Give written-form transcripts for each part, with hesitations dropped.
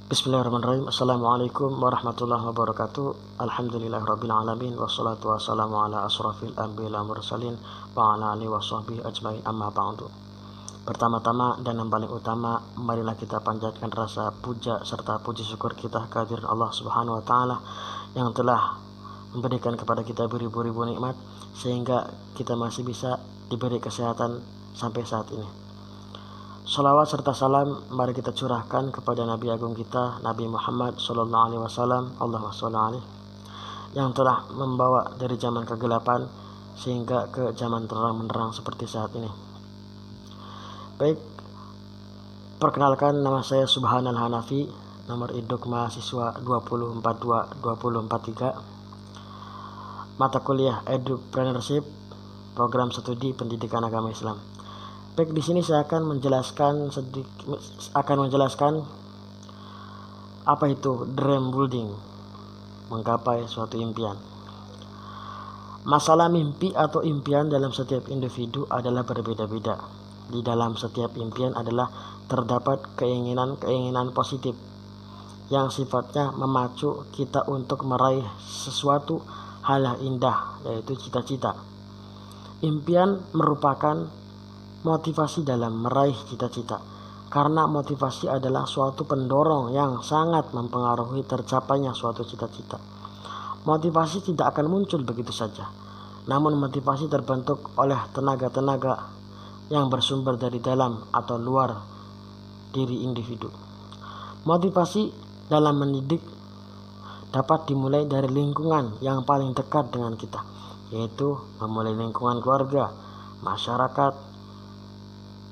Bismillahirrahmanirrahim. Assalamualaikum warahmatullahi wabarakatuh. Alhamdulillahirabbil alamin wassalatu wassalamu ala asrofil anbiya'i wal mursalin wa ala alihi washabbihi ajmain, amma ba'du. Pertama-tama dan yang paling utama, marilah kita panjatkan rasa puja serta puji syukur kita kehadiran Allah Subhanahu wa taala yang telah memberikan kepada kita beribu-ribu nikmat sehingga kita masih bisa diberi kesehatan sampai saat ini. Salawat serta salam mari kita curahkan kepada Nabi Agung kita, Nabi Muhammad Sallallahu Alaihi Wasallam, Allahumma sholli alaihi, yang telah membawa dari zaman kegelapan sehingga ke zaman terang menerang seperti saat ini. Baik, perkenalkan, nama saya Subhanal Hanafi, nomor induk mahasiswa 2043, mata kuliah Edupreneurship, program studi pendidikan agama Islam. Baik, di sini saya akan menjelaskan apa itu dream building, menggapai suatu impian. Masalah mimpi atau impian dalam setiap individu adalah berbeda-beda. Di dalam setiap impian adalah terdapat keinginan-keinginan positif yang sifatnya memacu kita untuk meraih sesuatu hal yang indah, yaitu cita-cita. Impian merupakan motivasi dalam meraih cita-cita, karena motivasi adalah suatu pendorong yang sangat mempengaruhi tercapainya suatu cita-cita. Motivasi tidak akan muncul begitu saja, namun motivasi terbentuk oleh tenaga-tenaga yang bersumber dari dalam atau luar diri individu. Motivasi dalam mendidik dapat dimulai dari lingkungan yang paling dekat dengan kita, yaitu memulai lingkungan keluarga, masyarakat,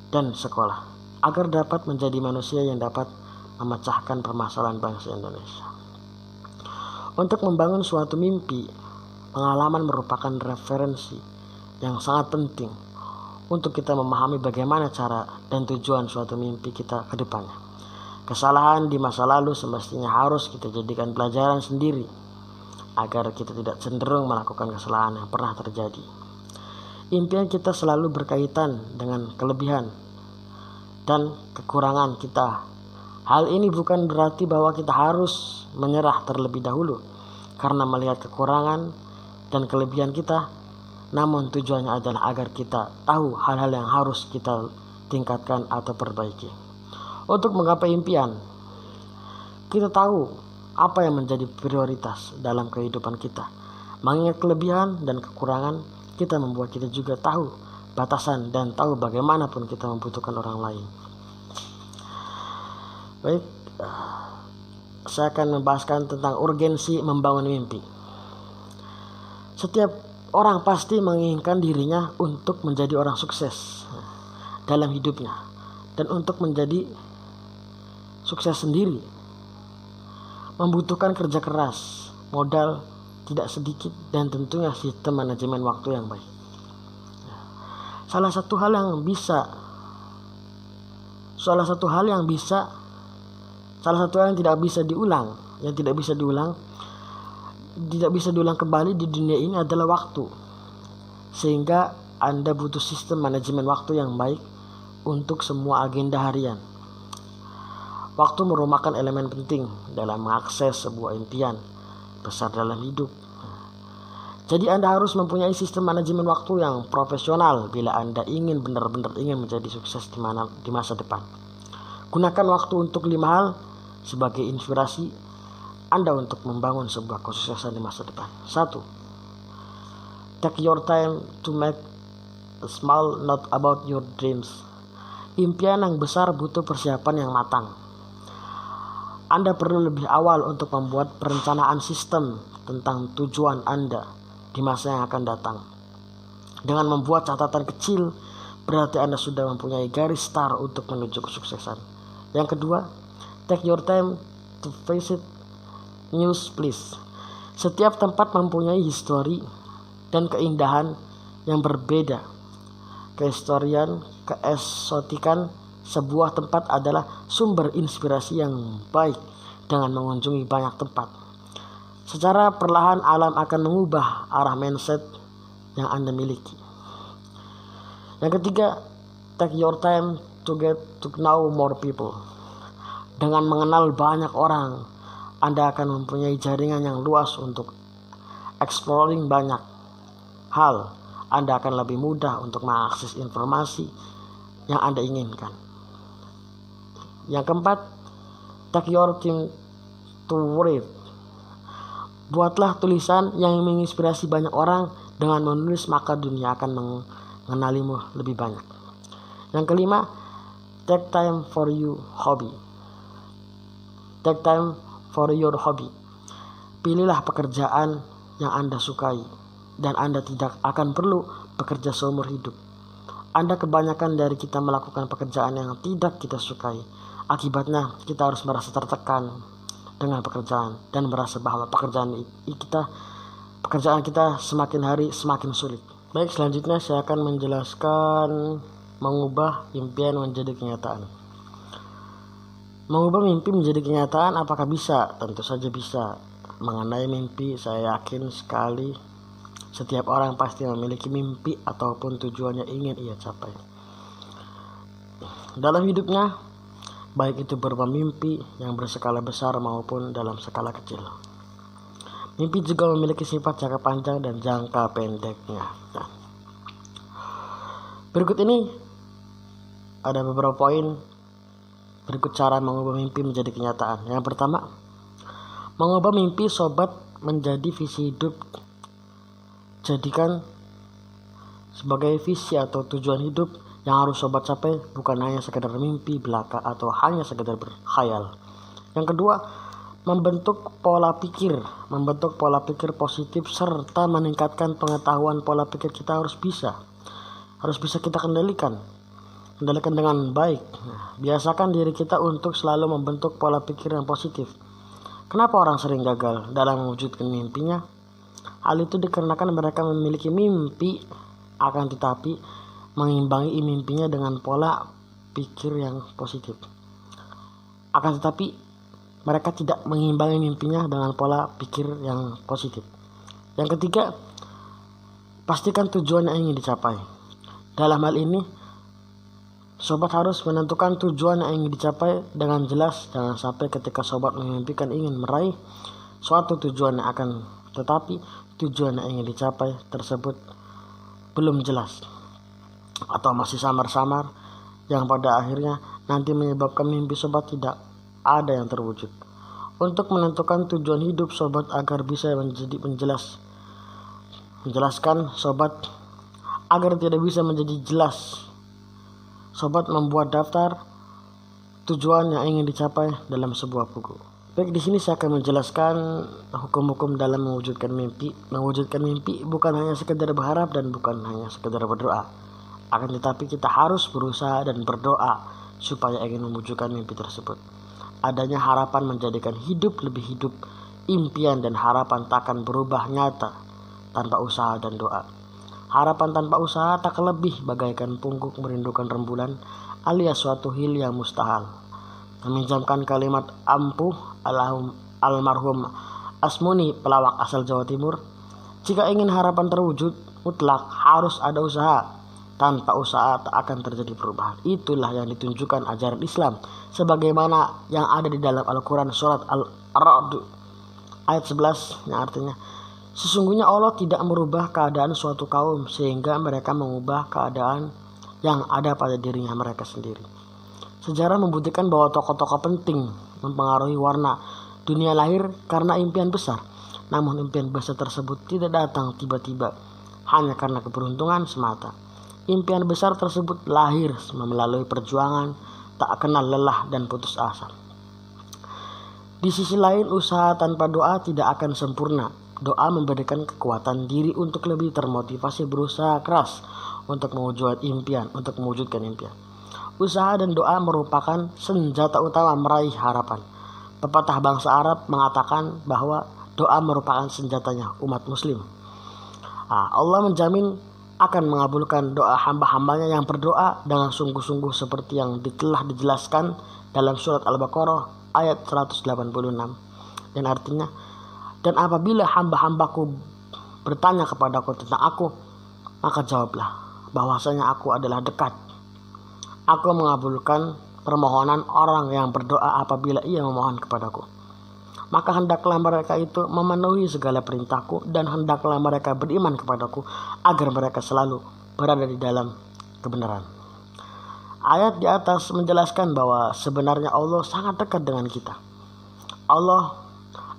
dan sekolah, agar dapat menjadi manusia yang dapat memecahkan permasalahan bangsa Indonesia. Untuk membangun suatu mimpi, pengalaman merupakan referensi yang sangat penting untuk kita memahami bagaimana cara dan tujuan suatu mimpi kita ke depannya. Kesalahan di masa lalu semestinya harus kita jadikan pelajaran sendiri agar kita tidak cenderung melakukan kesalahan yang pernah terjadi. Impian kita selalu berkaitan dengan kelebihan dan kekurangan kita. Hal ini bukan berarti bahwa kita harus menyerah terlebih dahulu karena melihat kekurangan dan kelebihan kita, namun tujuannya adalah agar kita tahu hal-hal yang harus kita tingkatkan atau perbaiki. Untuk menggapai impian, kita tahu apa yang menjadi prioritas dalam kehidupan kita. Mengingat kelebihan dan kekurangan kita membuat kita juga tahu batasan dan tahu bagaimanapun kita membutuhkan orang lain. Baik, saya akan membahaskan tentang urgensi membangun mimpi. Setiap orang pasti menginginkan dirinya untuk menjadi orang sukses dalam hidupnya, dan untuk menjadi sukses sendiri membutuhkan kerja keras, modal tidak sedikit, dan tentunya sistem manajemen waktu yang baik. Salah satu hal yang tidak bisa diulang kembali di dunia ini adalah waktu. Sehingga Anda butuh sistem manajemen waktu yang baik untuk semua agenda harian. Waktu merupakan elemen penting dalam mengakses sebuah impian besar dalam hidup. Jadi Anda harus mempunyai sistem manajemen waktu yang profesional bila Anda benar-benar ingin menjadi sukses di masa depan. Gunakan waktu untuk 5 hal sebagai inspirasi Anda untuk membangun sebuah kesuksesan di masa depan. 1. Take your time to make a small note about your dreams. Impian yang besar butuh persiapan yang matang. Anda perlu lebih awal untuk membuat perencanaan sistem tentang tujuan Anda di masa yang akan datang. Dengan membuat catatan kecil, berarti Anda sudah mempunyai garis start untuk menuju kesuksesan. Yang kedua, take your time to visit new place. Setiap tempat mempunyai histori dan keindahan yang berbeda. Kehistorian, keesotikan sebuah tempat adalah sumber inspirasi yang baik. Dengan mengunjungi banyak tempat, secara perlahan alam akan mengubah arah mindset yang Anda miliki. Yang ketiga, take your time to get to know more people. Dengan mengenal banyak orang, Anda akan mempunyai jaringan yang luas untuk exploring banyak hal. Anda akan lebih mudah untuk mengakses informasi yang Anda inginkan. Yang keempat, take your time to read. Buatlah tulisan yang menginspirasi banyak orang. Dengan menulis maka dunia akan mengenalimu lebih banyak. Yang kelima, take time for your hobby. Take time for your hobby. Pilihlah pekerjaan yang Anda sukai dan Anda tidak akan perlu bekerja seumur hidup. Anda kebanyakan dari kita melakukan pekerjaan yang tidak kita sukai. Akibatnya kita harus merasa tertekan dengan pekerjaan dan merasa bahwa pekerjaan kita semakin hari semakin sulit. Baik, selanjutnya saya akan menjelaskan mengubah impian menjadi kenyataan. Mengubah mimpi menjadi kenyataan apakah bisa? Tentu saja bisa. Mengenai mimpi, saya yakin sekali setiap orang pasti memiliki mimpi ataupun tujuan yang ingin ia capai dalam hidupnya, baik itu berupa mimpi yang berskala besar maupun dalam skala kecil. Mimpi juga memiliki sifat jangka panjang dan jangka pendeknya. Nah, berikut ini ada beberapa poin. Berikut cara mengubah mimpi menjadi kenyataan. Yang pertama, mengubah mimpi sobat menjadi visi hidup. Jadikan sebagai visi atau tujuan hidup yang harus sobat capai, bukan hanya sekedar mimpi belaka atau hanya sekedar berkhayal. Yang kedua, membentuk pola pikir positif serta meningkatkan pengetahuan pola pikir kita harus bisa kita kendalikan dengan baik. Biasakan diri kita untuk selalu membentuk pola pikir yang positif. Kenapa orang sering gagal dalam mewujudkan mimpinya? Hal itu dikarenakan mereka memiliki mimpi, akan tetapi mengimbangi mimpinya dengan pola pikir yang positif. Akan tetapi mereka tidak mengimbangi mimpinya dengan pola pikir yang positif. Yang ketiga, pastikan tujuan yang ingin dicapai. Dalam hal ini, sobat harus menentukan tujuan yang ingin dicapai dengan jelas. Jangan sampai ketika sobat memimpikan ingin meraih suatu tujuan yang akan tetapi tujuan yang ingin dicapai tersebut belum jelas atau masih samar-samar, yang pada akhirnya nanti menyebabkan mimpi sobat tidak ada yang terwujud. Untuk menentukan tujuan hidup sobat agar bisa menjelaskan sobat agar tidak bisa menjadi jelas, sobat membuat daftar tujuan yang ingin dicapai dalam sebuah buku. Baik, di sini saya akan menjelaskan hukum-hukum dalam mewujudkan mimpi. Mewujudkan mimpi bukan hanya sekedar berharap dan bukan hanya sekedar berdoa. Akan tetapi kita harus berusaha dan berdoa supaya ingin mewujudkan mimpi tersebut. Adanya harapan menjadikan hidup lebih hidup. Impian dan harapan takkan berubah nyata tanpa usaha dan doa. Harapan tanpa usaha tak lebih bagaikan pungguk merindukan rembulan, alias suatu hil yang mustahil. Meminjamkan kalimat ampuh almarhum Asmuni, pelawak asal Jawa Timur, jika ingin harapan terwujud, mutlak harus ada usaha. Tanpa usaha tak akan terjadi perubahan. Itulah yang ditunjukkan ajaran Islam, sebagaimana yang ada di dalam Al-Quran surat Al-Ra'd ayat 11, yang artinya, sesungguhnya Allah tidak merubah keadaan suatu kaum sehingga mereka mengubah keadaan yang ada pada dirinya mereka sendiri. Sejarah membuktikan bahwa tokoh-tokoh penting mempengaruhi warna dunia lahir karena impian besar. Namun impian besar tersebut tidak datang tiba-tiba hanya karena keberuntungan semata. Impian besar tersebut lahir melalui perjuangan, tak kenal lelah dan putus asa. Di sisi lain, usaha tanpa doa tidak akan sempurna. Doa memberikan kekuatan diri untuk lebih termotivasi berusaha keras untuk mewujudkan impian. Usaha dan doa merupakan senjata utama meraih harapan. Pepatah bangsa Arab mengatakan bahwa doa merupakan senjatanya umat muslim. Allah menjamin akan mengabulkan doa hamba-hambanya yang berdoa dengan sungguh-sungguh seperti yang telah dijelaskan dalam surat Al-Baqarah ayat 186, dan artinya, dan apabila hamba-hambaku bertanya kepadaku tentang aku, maka jawablah bahwasanya aku adalah dekat. Aku mengabulkan permohonan orang yang berdoa apabila ia memohon kepadaku. Maka hendaklah mereka itu memenuhi segala perintahku, dan hendaklah mereka beriman kepadaku agar mereka selalu berada di dalam kebenaran. Ayat di atas menjelaskan bahwa sebenarnya Allah sangat dekat dengan kita. Allah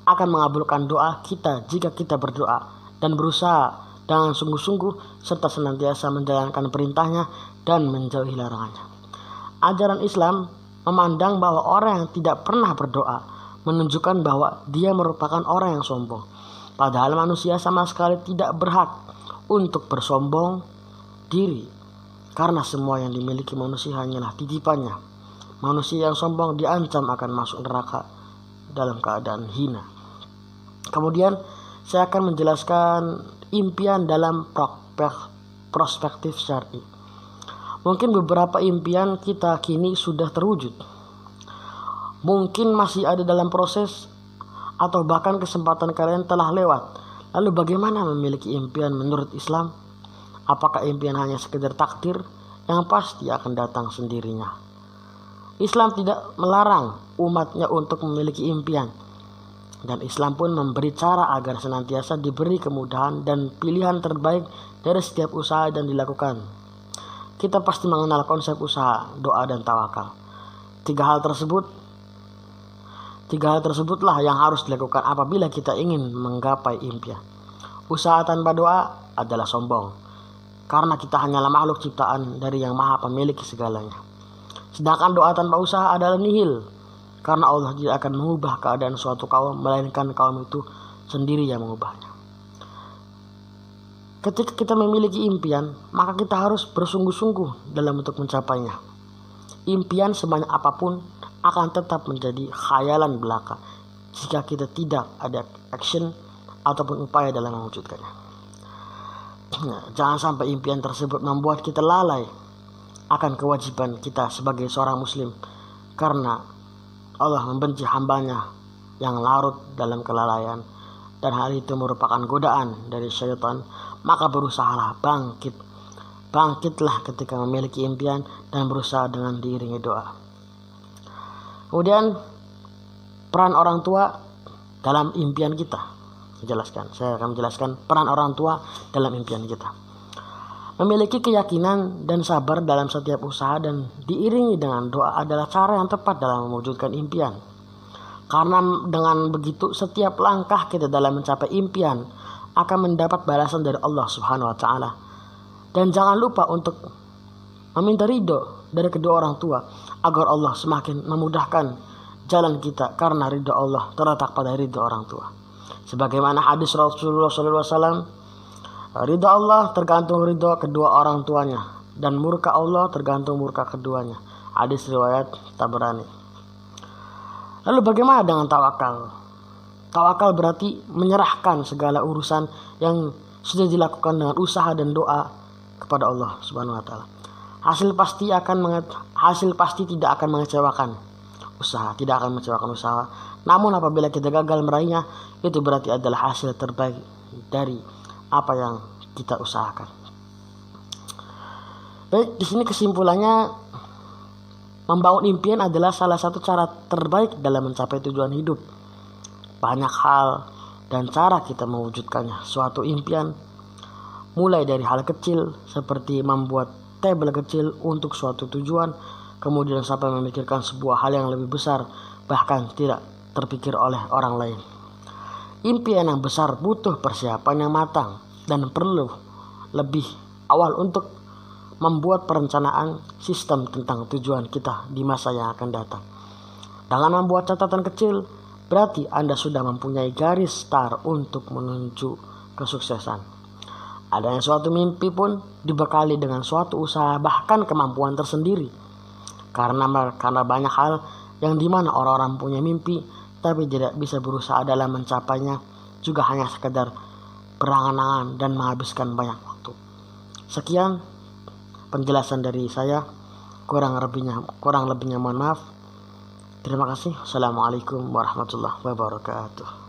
akan mengabulkan doa kita jika kita berdoa dan berusaha dengan sungguh-sungguh serta senantiasa menjalankan perintahnya dan menjauhi larangannya. Ajaran Islam memandang bahwa orang yang tidak pernah berdoa menunjukkan bahwa dia merupakan orang yang sombong. Padahal manusia sama sekali tidak berhak untuk bersombong diri, karena semua yang dimiliki manusia hanyalah titipannya. Manusia yang sombong diancam akan masuk neraka dalam keadaan hina. Kemudian saya akan menjelaskan impian dalam perspektif syar'i. Mungkin beberapa impian kita kini sudah terwujud, mungkin masih ada dalam proses, atau bahkan kesempatan kalian telah lewat. Lalu bagaimana memiliki impian menurut Islam? Apakah impian hanya sekedar takdir yang pasti akan datang sendirinya? Islam tidak melarang umatnya untuk memiliki impian, dan Islam pun memberi cara agar senantiasa diberi kemudahan dan pilihan terbaik dari setiap usaha yang dilakukan. Kita pasti mengenal konsep usaha, doa, dan tawakal. Tiga hal tersebutlah yang harus dilakukan apabila kita ingin menggapai impian. Usaha tanpa doa adalah sombong, karena kita hanyalah makhluk ciptaan dari Yang Maha Pemilik segalanya. Sedangkan doa tanpa usaha adalah nihil, karena Allah tidak akan mengubah keadaan suatu kaum, melainkan kaum itu sendiri yang mengubahnya. Ketika kita memiliki impian, maka kita harus bersungguh-sungguh dalam untuk mencapainya. Impian sebanyak apapun akan tetap menjadi khayalan belaka jika kita tidak ada action ataupun upaya dalam mewujudkannya. Jangan sampai impian tersebut membuat kita lalai akan kewajiban kita sebagai seorang muslim, karena Allah membenci hambanya yang larut dalam kelalaian, dan hal itu merupakan godaan dari syaitan. Maka berusahalah bangkitlah ketika memiliki impian dan berusaha dengan diiringi doa. Kemudian peran orang tua dalam impian kita. Saya akan menjelaskan peran orang tua dalam impian kita. Memiliki keyakinan dan sabar dalam setiap usaha dan diiringi dengan doa adalah cara yang tepat dalam mewujudkan impian. Karena dengan begitu setiap langkah kita dalam mencapai impian akan mendapat balasan dari Allah Subhanahu wa Ta'ala. Dan jangan lupa untuk meminta ridho dari kedua orang tua agar Allah semakin memudahkan jalan kita, karena ridho Allah terletak pada ridho orang tua. Sebagaimana hadis Rasulullah SAW, ridho Allah tergantung ridho kedua orang tuanya, dan murka Allah tergantung murka keduanya. Hadis riwayat Tabrani. Lalu bagaimana dengan tawakal? Tawakal berarti menyerahkan segala urusan yang sudah dilakukan dengan usaha dan doa kepada Allah Subhanahu wa Ta'ala. Hasil pasti tidak akan mengecewakan usaha, Namun apabila kita gagal meraihnya, itu berarti adalah hasil terbaik dari apa yang kita usahakan. Baik, di sini kesimpulannya, membangun impian adalah salah satu cara terbaik dalam mencapai tujuan hidup. Banyak hal dan cara kita mewujudkannya. Suatu impian mulai dari hal kecil seperti membuat tabel kecil untuk suatu tujuan, kemudian sampai memikirkan sebuah hal yang lebih besar, bahkan tidak terpikir oleh orang lain. Impian yang besar butuh persiapan yang matang dan perlu lebih awal untuk membuat perencanaan sistem tentang tujuan kita di masa yang akan datang. Dengan membuat catatan kecil, berarti Anda sudah mempunyai garis start untuk menuju kesuksesan. Adanya suatu mimpi pun dibekali dengan suatu usaha, bahkan kemampuan tersendiri. Karena banyak hal yang dimana orang-orang punya mimpi tapi tidak bisa berusaha dalam mencapainya, juga hanya sekedar berangan-angan dan menghabiskan banyak waktu. Sekian penjelasan dari saya. Kurang lebihnya mohon maaf. Terima kasih. Assalamualaikum warahmatullahi wabarakatuh.